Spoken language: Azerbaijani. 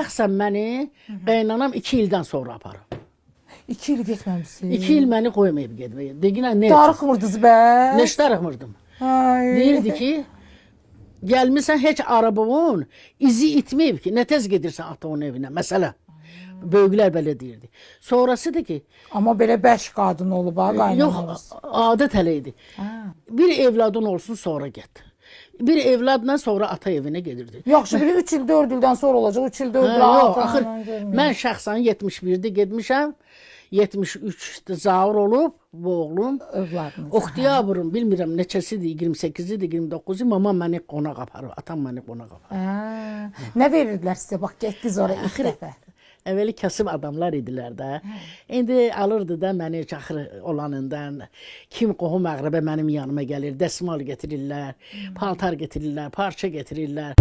Şəxsən məni qaynanam 2 ildən sonra aparıb. 2 il getməmişsiniz. 2 il məni qoymayıb getməyə. Deyinə nə? Darıxmırdınız bə. Neçə darıxmırdım. Ay. Deyirdi ki, gəlmirsən heç arabamın izi itməyib ki, nə tez gedirsən atanın evinə, məsələ. Böyüklər belə deyirdi. Sonrasıdır ki, Amma belə bəş qadın olub ha qaynananız. yox, adət hələ idi. Bir evladın olsun sonra get. Bir evladla sonra ata evinə gedirdi. Yaxşı, biri 3 il, 4 ildən sonra olacaq. 3 il, 4 il. Yox, axır mən şəxsən 71-də getmişəm. 73-də zaur olub bu oğlum. Övladınız. Oktyabrın bilmirəm neçəsidir, 28-dir, 29-u mama məni qonaq aparır, atam məni qonaq aparır. Nə verirdilər sizə? Bax, getdiniz oraya ilk dəfə. Əvvəli kasıb adamlar idilər də. İndi alırdı da məni çaxır olanından. Kim qohum əqrəbə mənim yanıma gəlir, dəsmal getirirlər, paltar getirirlər, parça getirirlər.